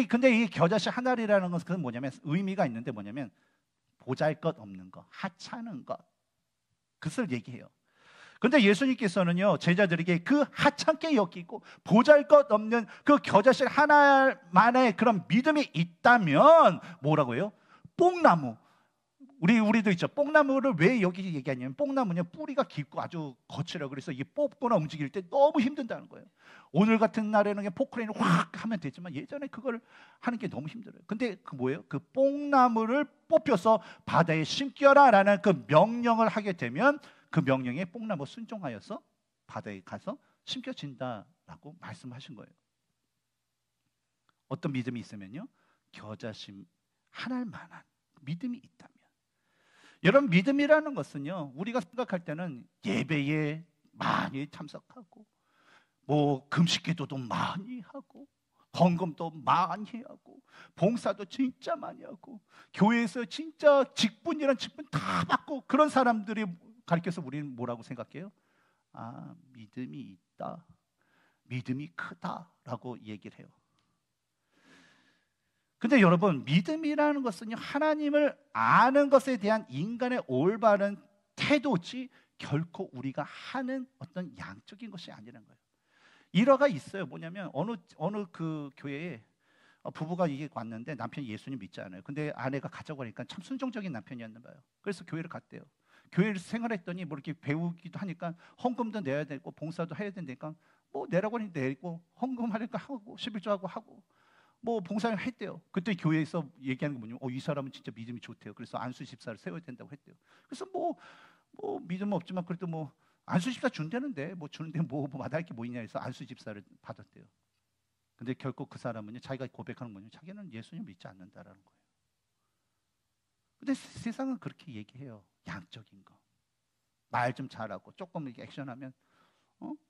근데 이 겨자씨 한 알이라는 것은 뭐냐면, 의미가 있는데 뭐냐면 보잘것없는 것, 하찮은 것, 그것을 얘기해요. 근데 예수님께서는요, 제자들에게 그 하찮게 여기고 보잘것없는 그 겨자씨 하나만의 그런 믿음이 있다면 뭐라고 해요? 뽕나무. 우리도 있죠. 뽕나무를 왜 여기 얘기하냐면, 뽕나무는 뿌리가 깊고 아주 거칠어요. 그래서 이게 뽑거나 움직일 때 너무 힘든다는 거예요. 오늘 같은 날에는 포크레인을 확 하면 되지만 예전에 그걸 하는 게 너무 힘들어요. 근데 그 뭐예요? 그 뽕나무를 뽑혀서 바다에 심겨라 라는 그 명령을 하게 되면 그 명령에 뽕나무 순종하여서 바다에 가서 심겨진다라고 말씀하신 거예요. 어떤 믿음이 있으면요, 겨자심 하나할 만한 믿음이 있다면. 여러분, 믿음이라는 것은요, 우리가 생각할 때는 예배에 많이 참석하고 금식기도도 많이 하고 헌금도 많이 하고 봉사도 진짜 많이 하고 교회에서 진짜 직분이란 직분 다 받고, 그런 사람들이 가르쳐서 우리는 뭐라고 생각해요? 믿음이 있다, 믿음이 크다라고 얘기를 해요. 근데 여러분, 믿음이라는 것은요, 하나님을 아는 것에 대한 인간의 올바른 태도지 결코 우리가 하는 어떤 양적인 것이 아니라는 거예요. 일화가 있어요. 뭐냐면 어느 그 교회에 부부가 이게 왔는데 남편이 예수님 믿지 않아요. 근데 아내가 가자고 하니까 참 순종적인 남편이었나 봐요. 그래서 교회를 갔대요. 교회를 생활했더니 뭐 이렇게 배우기도 하니까 헌금도 내야 되고 봉사도 해야 된다니까 뭐 내라고 하니까 내고, 헌금하니까 하고 11조하고 하고 뭐 봉사를 했대요. 그때 교회에서 얘기하는 게 뭐냐면 이 사람은 진짜 믿음이 좋대요. 그래서 안수 집사를 세워야 된다고 했대요. 그래서 뭐 믿음은 없지만 그래도 뭐 안수 집사 준다는데 주는데 뭐 마다할 게 뭐 있냐 해서 안수 집사를 받았대요. 근데 결국 그 사람은요, 자기가 고백하는 거는 자기는 예수님 믿지 않는다라는 거예요. 근데 세상은 그렇게 얘기해요. 양적인 거, 말 좀 잘하고 조금 이렇게 액션하면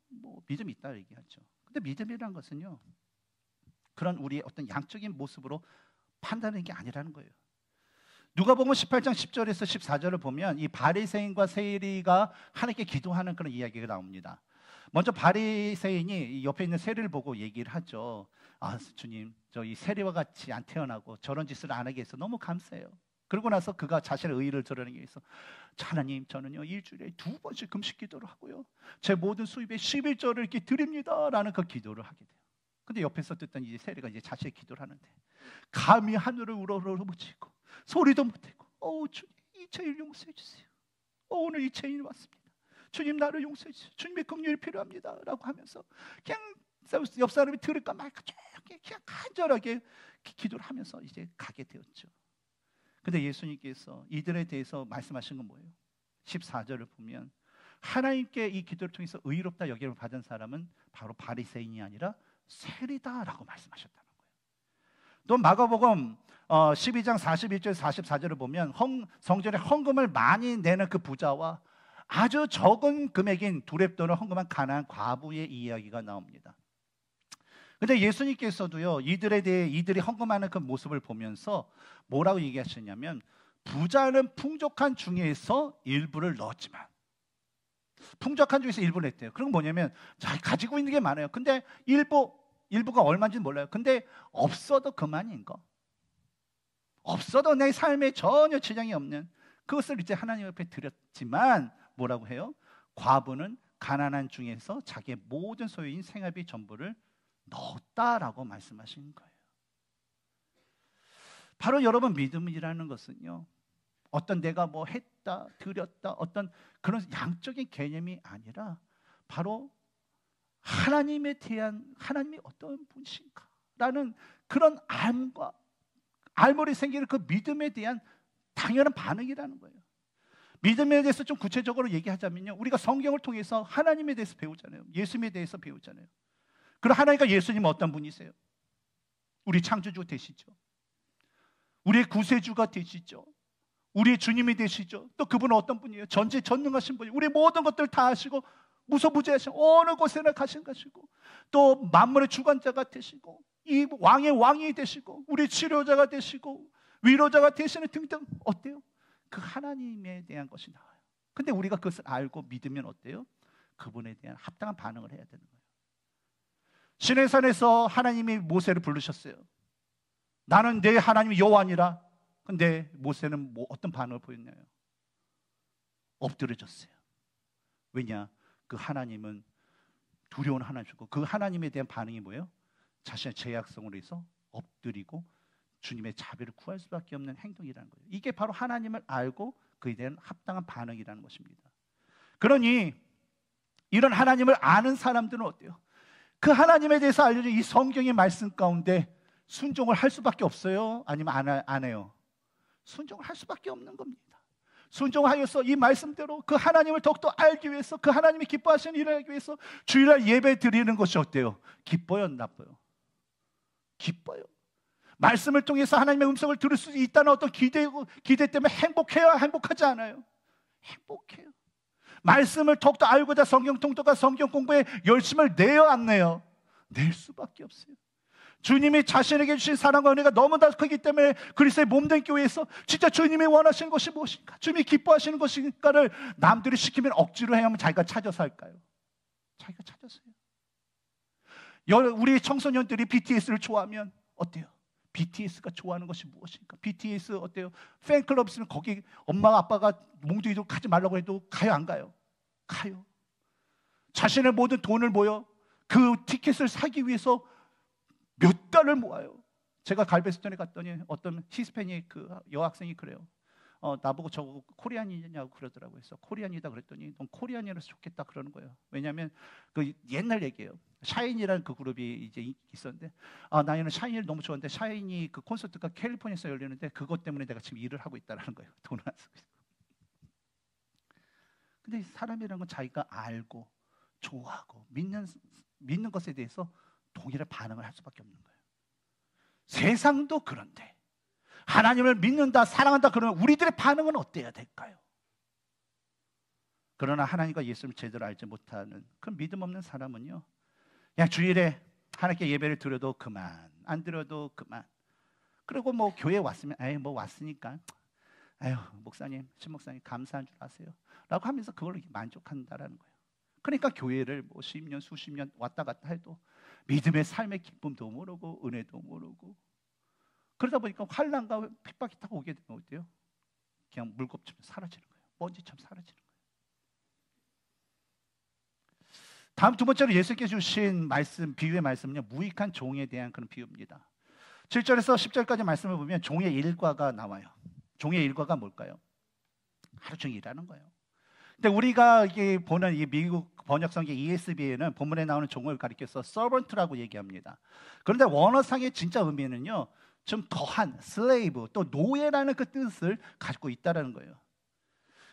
뭐 믿음이 있다 얘기하죠. 근데 믿음이라는 것은요, 그런 우리의 어떤 양적인 모습으로 판단하는 게 아니라는 거예요. 누가복음 18장 10절에서 14절을 보면 이 바리새인과 세리가 하나님께 기도하는 그런 이야기가 나옵니다. 먼저 바리새인이 옆에 있는 세리를 보고 얘기를 하죠. 아, 주님, 저 이 세리와 같이 안 태어나고 저런 짓을 안 하게 해서 너무 감사해요. 그러고 나서 그가 자신의 의의를 드러내기 위해서, 하나님, 저는요 일주일에 2번씩 금식 기도를 하고요, 제 모든 수입의 11조를 이렇게 드립니다 라는 그 기도를 하게 돼요. 근데 옆에서 듣던 이제 세리가 이제 자신의 기도를 하는데 감히 하늘을 우러러보치고 소리도 못하고, 주님, 이 죄인 용서해 주세요. 오늘 이 죄인이 왔습니다. 주님, 나를 용서해 주세요. 주님의 긍휼이 필요합니다 라고 하면서 그냥 옆 사람이 들을까 말까 그냥 간절하게 기도를 하면서 이제 가게 되었죠. 근데 예수님께서 이들에 대해서 말씀하신 건 뭐예요? 14절을 보면 하나님께 이 기도를 통해서 의롭다 여김을 받은 사람은 바로 바리새인이 아니라 세리다라고 말씀하셨다는 거예요. 또 마가복음 12장 41절 44절을 보면 성전에 헌금을 많이 내는 그 부자와 아주 적은 금액인 두렙돈을 헌금한 가난한 과부의 이야기가 나옵니다. 근데 예수님께서도요, 이들에 대해 이들이 헌금하는 그 모습을 보면서 뭐라고 얘기하셨냐면, 부자는 풍족한 중에서 일부를 넣었지만, 풍족한 중에서 일부를 냈대요. 그건 뭐냐면, 자, 가지고 있는 게 많아요. 근데 일부가 얼마인지 몰라요. 근데 없어도 그만인 거, 없어도 내 삶에 전혀 지장이 없는 그것을 이제 하나님 앞에 드렸지만 뭐라고 해요? 과부는 가난한 중에서 자기의 모든 소유인 생활비 전부를 넣었다라고 말씀하신 거예요. 바로 여러분, 믿음이라는 것은요, 어떤 내가 뭐 했다 드렸다 어떤 그런 양적인 개념이 아니라 바로 하나님에 대한, 하나님이 어떤 분이신가라는 그런 알물이 생기는 그 믿음에 대한 당연한 반응이라는 거예요. 믿음에 대해서 좀 구체적으로 얘기하자면요, 우리가 성경을 통해서 하나님에 대해서 배우잖아요. 예수님에 대해서 배우잖아요. 그럼 하나님과 예수님은 어떤 분이세요? 우리 창조주 되시죠. 우리의 구세주가 되시죠. 우리의 주님이 되시죠. 또 그분은 어떤 분이에요? 전지전능하신 분이에요. 우리 모든 것들 다 아시고 무소부재하신, 어느 곳에나 가신 것이고, 또 만물의 주관자가 되시고, 이 왕의 왕이 되시고, 우리 치료자가 되시고, 위로자가 되시는 등등. 어때요? 그 하나님에 대한 것이 나와요. 근데 우리가 그것을 알고 믿으면 어때요? 그분에 대한 합당한 반응을 해야 되는 거예요. 시내산에서 하나님이 모세를 부르셨어요. 나는 내 하나님 여호와니라. 근데 모세는 어떤 반응을 보였나요? 엎드려졌어요. 왜냐? 그 하나님은 두려운 하나님이고, 그 하나님에 대한 반응이 뭐예요? 자신의 죄악성으로 해서 엎드리고 주님의 자비를 구할 수밖에 없는 행동이라는 거예요. 이게 바로 하나님을 알고 그에 대한 합당한 반응이라는 것입니다. 그러니 이런 하나님을 아는 사람들은 어때요? 그 하나님에 대해서 알려준 이 성경의 말씀 가운데 순종을 할 수밖에 없어요? 아니면 안 해요? 순종을 할 수밖에 없는 겁니다. 순종하여서 이 말씀대로 그 하나님을 더욱더 알기 위해서, 그 하나님이 기뻐하시는 일을 하기 위해서 주일날 예배 드리는 것이 어때요? 기뻐요, 나빠요? 기뻐요. 말씀을 통해서 하나님의 음성을 들을 수 있다는 어떤 기대 때문에 행복해요? 행복하지 않아요? 행복해요. 말씀을 더욱더 알고자 성경 통독과 성경 공부에 열심을 내요, 안 내요? 낼 수밖에 없어요. 주님이 자신에게 주신 사랑과 은혜가 너무나 크기 때문에 그리스도의 몸된 교회에서 진짜 주님이 원하시는 것이 무엇인가, 주님이 기뻐하시는 것인가를 남들이 시키면 억지로 해야 하면 자기가 찾아서 할까요? 자기가 찾아서 해요. 우리 청소년들이 BTS를 좋아하면 어때요? BTS가 좋아하는 것이 무엇인가? BTS 어때요? 팬클럽 있으면 거기 엄마 아빠가 몽둥이도 가지 말라고 해도 가요, 안 가요? 가요. 자신의 모든 돈을 모여 그 티켓을 사기 위해서 몇 달을 모아요. 제가 갈베스톤에 갔더니 어떤 히스패닉 그 여학생이 그래요. 나보고 저거 코리안이냐고 그러더라고요. 그래서 코리안이다 그랬더니 넌 코리안이라서 좋겠다 그러는 거예요. 왜냐하면 그 옛날 얘기예요. 샤이니라는 그 그룹이 이제 있었는데, 나는 샤이니를 너무 좋아하는데 샤이니 그 콘서트가 캘리포니아에서 열리는데 그것 때문에 내가 지금 일을 하고 있다라는 거예요. 돈을 안 쓰고 있어. 근데 사람이라는 건 자기가 알고 좋아하고 믿는 것에 대해서 동일한 반응을 할 수밖에 없는 거예요. 세상도 그런데 하나님을 믿는다, 사랑한다 그러면 우리들의 반응은 어때야 될까요? 그러나 하나님과 예수를 제대로 알지 못하는 그 믿음 없는 사람은요, 그냥 주일에 하나님께 예배를 드려도 그만, 안 드려도 그만. 그리고 뭐 교회 왔으면 뭐 왔으니까 목사님, 신목사님 감사한 줄 아세요? 라고 하면서 그걸로 만족한다라는 거예요. 그러니까 교회를 뭐 10년 수십 년 왔다 갔다 해도 믿음의 삶의 기쁨도 모르고 은혜도 모르고, 그러다 보니까 환난과 핍박이 딱 오게 되면 어때요? 그냥 물kop처럼 사라지는 거예요. 먼지처럼 사라지는 거예요. 다음 두 번째로 예수께서 주신 말씀, 비유의 말씀은요, 무익한 종에 대한 그런 비유입니다. 7절에서 10절까지 말씀을 보면 종의 일과가 나와요. 종의 일과가 뭘까요? 하루 종일 일하는 거예요. 근데 우리가 이게 보는 이 미국 번역성경 ESV에는 본문에 나오는 종을 가리켜서 servant라고 얘기합니다. 그런데 원어상의 진짜 의미는요, 좀 더한 slave, 또 노예라는 그 뜻을 가지고 있다는 거예요.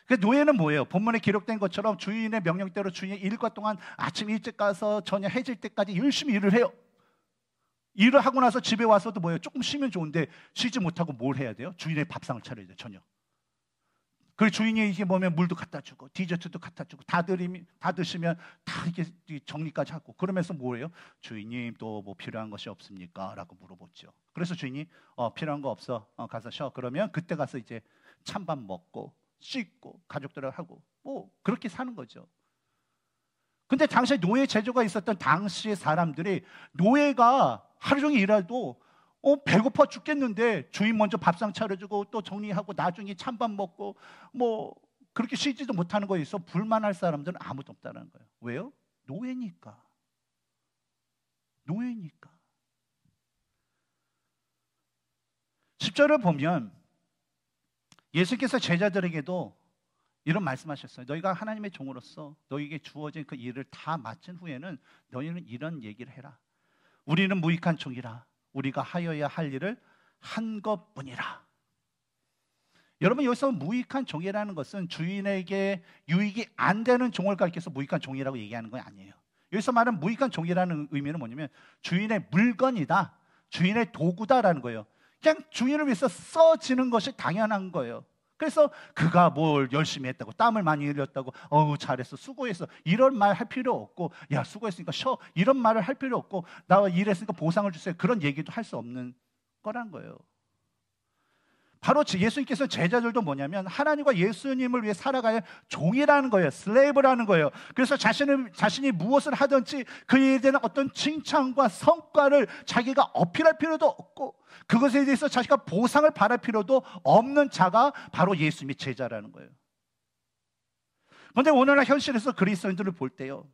그 노예는 뭐예요? 본문에 기록된 것처럼 주인의 명령대로 주인의 일과 동안 아침 일찍 가서 저녁 해질 때까지 열심히 일을 해요. 일을 하고 나서 집에 와서도 뭐예요? 조금 쉬면 좋은데 쉬지 못하고 뭘 해야 돼요? 주인의 밥상을 차려야 돼요. 저녁. 그 주인이 이게 보면 물도 갖다 주고 디저트도 갖다 주고 다 드시면 다 이렇게 정리까지 하고, 그러면서 뭐예요? 주인님 또 뭐 필요한 것이 없습니까? 라고 물어보죠. 그래서 주인이 필요한 거 없어, 가서 쉬어. 그러면 그때 가서 이제 찬밥 먹고 씻고 가족들하고 뭐 그렇게 사는 거죠. 근데 당시에 노예 제도가 있었던 당시의 사람들이 노예가 하루 종일 일해도 배고파 죽겠는데 주인 먼저 밥상 차려주고 또 정리하고 나중에 찬밥 먹고 뭐 그렇게 쉬지도 못하는 거에 있어 불만할 사람들은 아무도 없다는 거예요. 왜요? 노예니까. 노예니까. 10절을 보면 예수께서 제자들에게도 이런 말씀하셨어요. 너희가 하나님의 종으로서 너희에게 주어진 그 일을 다 마친 후에는 너희는 이런 얘기를 해라. 우리는 무익한 종이라. 우리가 하여야 할 일을 한 것뿐이라. 여러분, 여기서 무익한 종이라는 것은 주인에게 유익이 안 되는 종을 가리켜서 무익한 종이라고 얘기하는 건 아니에요. 여기서 말하는 무익한 종이라는 의미는 뭐냐면 주인의 물건이다, 주인의 도구다라는 거예요. 그냥 주인을 위해서 써지는 것이 당연한 거예요. 그래서 그가 뭘 열심히 했다고, 땀을 많이 흘렸다고, 어우 잘했어, 수고했어, 이런 말 할 필요 없고, 야 수고했으니까 쉬어, 이런 말을 할 필요 없고, 나 일했으니까 보상을 주세요, 그런 얘기도 할 수 없는 거란 거예요. 바로 예수님께서 제자들도 뭐냐면 하나님과 예수님을 위해 살아가야 종이라는 거예요. 슬레이브라는 거예요. 그래서 자신이 무엇을 하든지 그에 대한 어떤 칭찬과 성과를 자기가 어필할 필요도 없고, 그것에 대해서 자기가 보상을 바랄 필요도 없는 자가 바로 예수님의 제자라는 거예요. 그런데 오늘날 현실에서 그리스도인들을 볼 때요,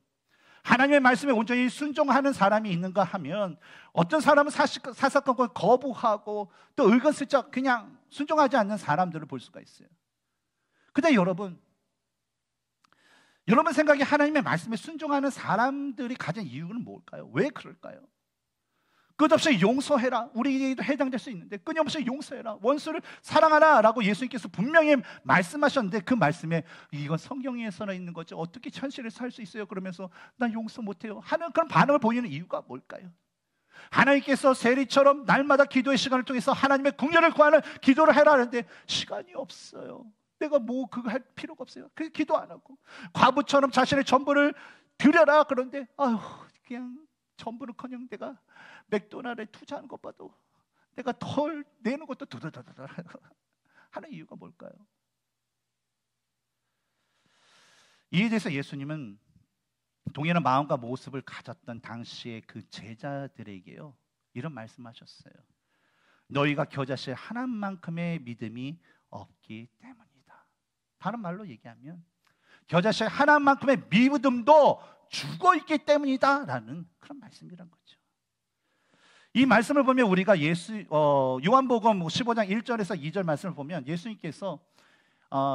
하나님의 말씀에 온전히 순종하는 사람이 있는가 하면 어떤 사람은 사사건건 거부하고 또 의건슬쩍 그냥 순종하지 않는 사람들을 볼 수가 있어요. 근데 여러분 생각에 하나님의 말씀에 순종하는 사람들이 가진 이유는 뭘까요? 왜 그럴까요? 끝없이 용서해라, 우리에게도 해당될 수 있는데 끊임없이 용서해라, 원수를 사랑하라 라고 예수님께서 분명히 말씀하셨는데, 그 말씀에 이건 성경에서나 있는 거죠, 어떻게 현실을 살 수 있어요? 그러면서 나 용서 못해요 하는 그런 반응을 보이는 이유가 뭘까요? 하나님께서 세리처럼 날마다 기도의 시간을 통해서 하나님의 궁녀를 구하는 기도를 해라 하는데 시간이 없어요. 내가 뭐 그거 할 필요가 없어요. 그래서 기도 안 하고, 과부처럼 자신의 전부를 드려라 그런데 아유 그냥 전부는커녕 내가 맥도날드에 투자하는 것 봐도 내가 덜 내는 것도 두두두두 하는 이유가 뭘까요? 이에 대해서 예수님은 동일한 마음과 모습을 가졌던 당시의 그 제자들에게요, 이런 말씀하셨어요. 너희가 겨자씨에 하나만큼의 믿음이 없기 때문이다. 다른 말로 얘기하면 겨자씨에 하나만큼의 믿음도 죽어있기 때문이다 라는 그런 말씀이란 거죠. 이 말씀을 보면 우리가 요한복음 15장 1절에서 2절 말씀을 보면 예수님께서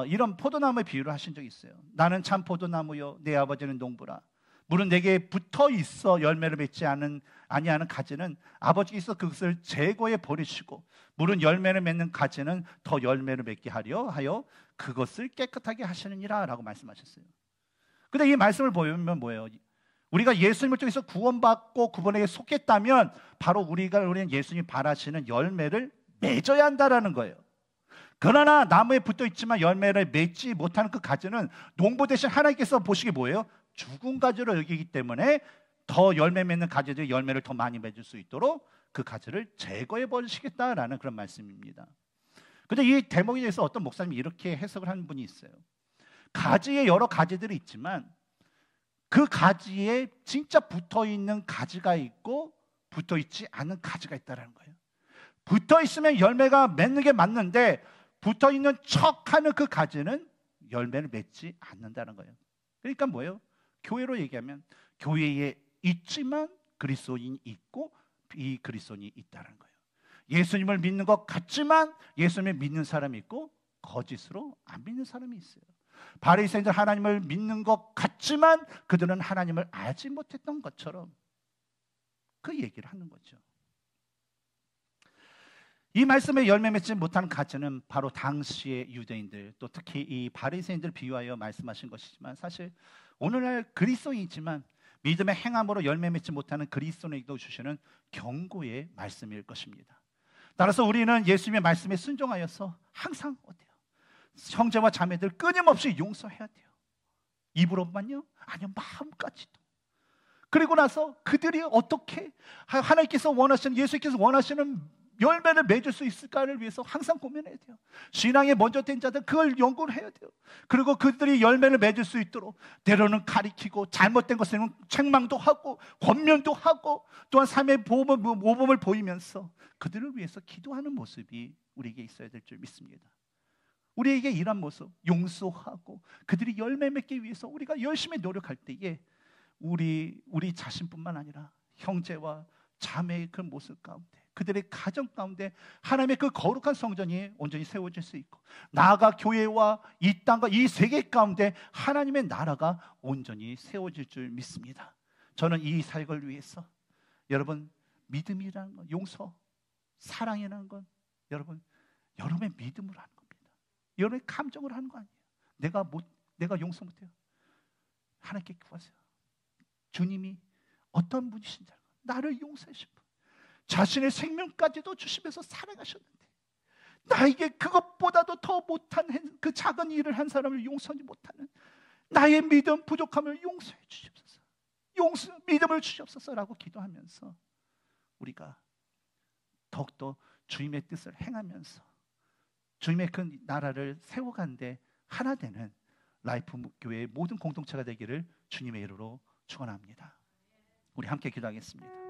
이런 포도나무의 비유를 하신 적이 있어요. 나는 참 포도나무요 내 아버지는 농부라. 물은 내게 붙어 있어 열매를 맺지 아니하는 가지는 아버지께서 그것을 제거해 버리시고, 물은 열매를 맺는 가지는 더 열매를 맺게 하려 하여 그것을 깨끗하게 하시느니라 라고 말씀하셨어요. 근데 이 말씀을 보면 뭐예요? 우리가 예수님을 통해서 구원받고 그분에게 속했다면 바로 우리는 예수님이 바라시는 열매를 맺어야 한다라는 거예요. 그러나 나무에 붙어 있지만 열매를 맺지 못하는 그 가지는 농부 대신 하나님께서 보시기에 뭐예요? 죽은 가지로 여기기 때문에 더 열매 맺는 가지들이 열매를 더 많이 맺을 수 있도록 그 가지를 제거해 버리시겠다라는 그런 말씀입니다. 근데 이 대목에 대해서 어떤 목사님이 이렇게 해석을 하는 분이 있어요. 가지에 여러 가지들이 있지만 그 가지에 진짜 붙어있는 가지가 있고 붙어있지 않은 가지가 있다는 거예요. 붙어있으면 열매가 맺는 게 맞는데 붙어있는 척하는 그 가지는 열매를 맺지 않는다는 거예요. 그러니까 뭐예요? 교회로 얘기하면 교회에 있지만 그리스도인이 있고 비그리스도인이 있다는 거예요. 예수님을 믿는 것 같지만 예수님을 믿는 사람이 있고 거짓으로 안 믿는 사람이 있어요. 바리새인들 하나님을 믿는 것 같지만 그들은 하나님을 알지 못했던 것처럼 그 얘기를 하는 거죠. 이 말씀에 열매 맺지 못한 가지는 바로 당시의 유대인들, 또 특히 이 바리새인들 비유하여 말씀하신 것이지만 사실 오늘날 그리스도인이지만 믿음의 행함으로 열매 맺지 못하는 그리스도인에게도 주시는 경고의 말씀일 것입니다. 따라서 우리는 예수님의 말씀에 순종하여서 항상 어때요? 형제와 자매들 끊임없이 용서해야 돼요. 입으로만요? 아니요, 마음까지도. 그리고 나서 그들이 어떻게 하나님께서 원하시는, 예수께서 원하시는 열매를 맺을 수 있을까를 위해서 항상 고민해야 돼요. 신앙에 먼저 된 자들 그걸 연구를 해야 돼요. 그리고 그들이 열매를 맺을 수 있도록 때로는 가리키고 잘못된 것에는 책망도 하고 권면도 하고 또한 삶의 모범을 보이면서 그들을 위해서 기도하는 모습이 우리에게 있어야 될 줄 믿습니다. 우리에게 이런 모습, 용서하고 그들이 열매 맺기 위해서 우리가 열심히 노력할 때에 우리 자신뿐만 아니라 형제와 자매의 그 모습 가운데, 그들의 가정 가운데 하나님의 그 거룩한 성전이 온전히 세워질 수 있고, 나아가 교회와 이 땅과 이 세계 가운데 하나님의 나라가 온전히 세워질 줄 믿습니다. 저는 이 사역을 위해서 여러분, 믿음이라는 건, 용서, 사랑이라는 건 여러분의 믿음으로 하는 겁니다. 여러분의 감정으로 하는 거 아니에요. 내가 용서 못해요. 하나님께 구하세요. 주님이 어떤 분이신지 알고 나를 용서하신 분, 자신의 생명까지도 주시면서 사랑하셨는데 나에게 그것보다도 더 못한 그 작은 일을 한 사람을 용서하지 못하는 나의 믿음 부족함을 용서해 주시옵소서, 믿음을 주시옵소서라고 기도하면서 우리가 더욱더 주님의 뜻을 행하면서 주님의 그 나라를 세워가는데 하나 되는 라이프 교회의 모든 공동체가 되기를 주님의 이름으로 축원합니다. 우리 함께 기도하겠습니다.